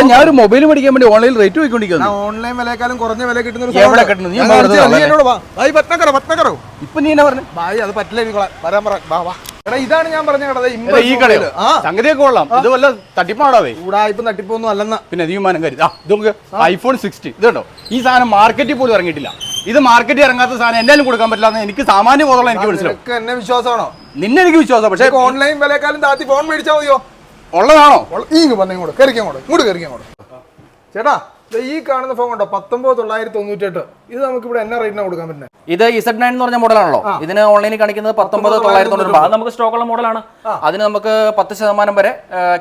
ഞാൻ ഒരു മൊബൈൽ മേടിക്കാൻ വേണ്ടി ഓൺലൈനിൽ റേറ്റ് പോയിക്കൊണ്ടിരിക്കുന്നു. ഓൺലൈൻ വിലക്കാളും കുറഞ്ഞ വില കിട്ടുന്ന ഇപ്പൊ നീ എന്നാ പറഞ്ഞു? അത് പറ്റില്ല, ഇതാണ് ഞാൻ പറഞ്ഞ കട. ഈ കടയോ? സംഗതിയൊക്കെ കൊള്ളാം. ഇത് വല്ല തട്ടിപ്പാടാവേ? ഉടായ്പ തട്ടിപ്പൊന്നും അല്ലെന്ന. പിന്നെ തീരുമാനം കരുതി. ഇത് നമുക്ക് iPhone 60 ഇത് കേട്ടോ. ഈ സാധനം മാർക്കറ്റിൽ പോലും ഇറങ്ങിയിട്ടില്ല. ഇത് മാർക്കറ്റിൽ ഇറങ്ങാത്ത സാധനം എന്തായാലും കൊടുക്കാൻ പറ്റില്ല. എനിക്ക് സാമാന്യ ബോധമുള്ള എനിക്ക് മനസ്സിലാവും. എന്നെ വിശ്വാസമാണോ? നിന്നെ എനിക്ക് വിശ്വാസം. പക്ഷേ ഓൺലൈൻ വിലക്കാലും താത്തി ഫോൺ മേടിച്ചാൽ മതിയോ? ഉള്ളതാണോ? ചേട്ടാ, ഈ കാണുന്ന ഫോൺ ഉണ്ടോ? 19,998. ഇത് നമുക്ക് ഇവിടെ എന്നാ റേറ്റിനാണ് കൊടുക്കാൻ പറ്റുന്നത്? ഇത് Z9 എന്ന് പറഞ്ഞ മോഡലാണല്ലോ. ഇതിന് ഓൺലൈനിൽ കാണിക്കുന്നത് 19,990 രൂപ. അത് നമുക്ക് സ്റ്റോക്കുള്ള മോഡലാണ്. അതിന് നമുക്ക് 10% വരെ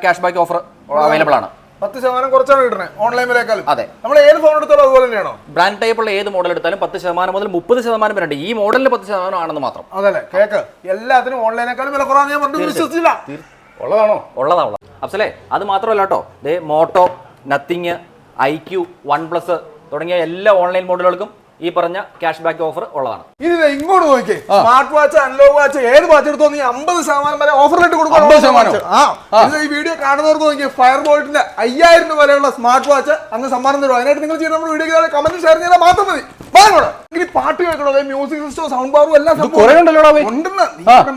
ക്യാഷ് ബാക്ക് ഓഫർ അവൈലബിൾ ആണ്. 10% കുറച്ചാണ് കിട്ടുന്നത് ഓൺലൈൻ വിലക്കാലും. അതെ, നമ്മൾ ഏത് ഫോൺ എടുത്താലും അതുപോലെ തന്നെയാണോ? ബ്രാൻഡ് ടൈപ്പുള്ള ഏത് മോഡൽ എടുത്താലും 10% മുതൽ 30% വരെ ഉണ്ട്. ഈ മോഡലിൽ 10% ആണെന്ന് മാത്രം. അതല്ലേ കേക്ക്. എല്ലാത്തിനും ഓൺലൈനേക്കാളും വില കുറവാന്ന് ഞാൻ പറഞ്ഞു വിശ്വസിച്ചില്ല. ഉള്ളതാ. അഫ്സലേ, അത് മാത്രമല്ല കേട്ടോ. മോട്ടോ, നത്തിങ്, IQ, OnePlus തുടങ്ങിയ എല്ലാ ഓൺലൈൻ മോഡലുകൾക്കും ഈ പറഞ്ഞ ക്യാഷ് ബാക്ക് ഓഫർ ഉള്ളതാണ്. ഇത് ഇങ്ങോട്ട് നോക്കിയേ, സ്മാർട്ട് വാച്ച്, അൺലോക്ക് വാച്ച്, ഏത് വാച്ച് എടുത്തോ നീ 50% വരെ ഓഫറിലിട്ട് കൊടുക്കും. ഈ വീഡിയോ കാണുന്നവർക്ക് നോക്കിയേ, ഫയർ ബോൾട്ടിന്റെ 5,000 രൂപ വരെയുള്ള സ്മാർട്ട് വാച്ച് അങ്ങ് സമ്മാനം തരും. അതിനായിട്ട് നിങ്ങൾ ചെയ്യുന്ന നമ്മുടെ വീഡിയോ കമന്റ് ഷെയർ ചെയ്താൽ മാത്രം മതി. ഇനി പാട്ട് കേൾക്കണോ? മ്യൂസിക് സിസ്റ്റം, സൗണ്ട് ബാറും എല്ലാം ഉണ്ടെന്ന്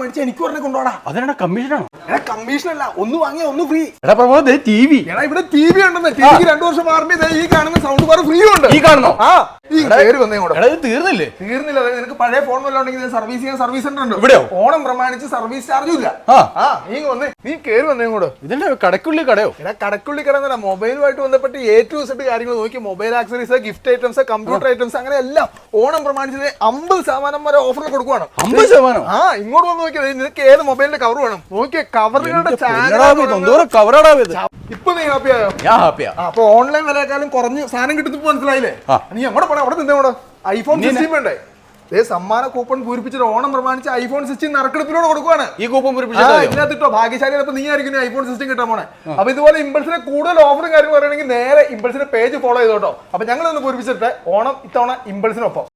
മേടിച്ച് എനിക്ക് പറഞ്ഞ കൊണ്ടുപോടാ. അതിനാണ് കമ്മീഷനാണോ? കമ്മീഷൻ അല്ല, ഒന്ന് വാങ്ങിയ ഒന്ന് ഫ്രീ. ഇവിടെ TV ഉണ്ടെന്ന്. ടിവിക്ക് 2 വർഷം വാറണ്ടി. ഈ കാണുന്ന സൗണ്ട് ബാർ ഫ്രീ ഉണ്ട്. ഈ കാണുന്നോ? തീർന്നില്ല. നിനക്ക് പഴയ ഫോൺ വല്ല ഉണ്ടെങ്കിൽ സർവീസ് ചെയ്യാൻ സർവീസ് സെന്റർ ഉണ്ട്. ഇവിടെയോ? ഓണം പ്രമാണിച്ച് സർവീസ് ചാർജും ഇല്ല. നീ കേറി വന്നേ കൂടെ. ഇതിന്റെ കടക്കുള്ളി കടയോ? കടക്കുള്ളി കട എന്നല്ല, മൊബൈലുമായിട്ട് ബന്ധപ്പെട്ട് A to Z കാര്യങ്ങൾ നോക്കി. Mobile accessories, gift items, computer items, അങ്ങനെ എല്ലാം ഓണം പ്രമാണിച്ച് 50% വരെ ഓഫറിൽ കൊടുക്കുവാണ്. 50%? ഇങ്ങോട്ട് വന്ന് നോക്കിയത്. നിനക്ക് ഏത് മൊബൈലിന്റെ കവർ വേണം? നോക്കിയ കവറുകളുടെ ഇപ്പൊ നീ ഹാപ്പിയായോ? ഞാൻ ഹാപ്പിയാ. അപ്പൊ ഓൺലൈൻ വിലക്കാളും കുറഞ്ഞ് സാധനം കിട്ടുന്ന മനസ്സിലായില്ലേ? നീ എങ്ങോട്ട് പോണേ? അവിടെ നിന്നോട് iPhone 16 വേണ്ടേ? സമ്മാന കൂപ്പൺ പൂരിപ്പിച്ചിട്ട് ഓണം പ്രമാണിച്ച് iPhone 16 നറുക്കെടുപ്പിലൂടെ കൊടുക്കുവാണ്. ഈ കൂപ്പൺ ഇതിനകത്തിട്ടോ ഭാഗ്യശാലി നീ ആയിരിക്കും iPhone 16 കിട്ടാൻ പോണേ. അപ്പൊ ഇതുപോലെ ഇമ്പൾസിനെ കൂടുതൽ ഓഫറും കാര്യം പറയുകയാണെങ്കിൽ നേരെ ഇമ്പൾസിന്റെ പേജ് ഫോളോ ചെയ്തോട്ടോ. അപ്പൊ ഞങ്ങളൊന്ന് പൂരിപ്പിച്ചിട്ട് ഓണം ഇത്തവണ ഇമ്പൾസിനൊപ്പം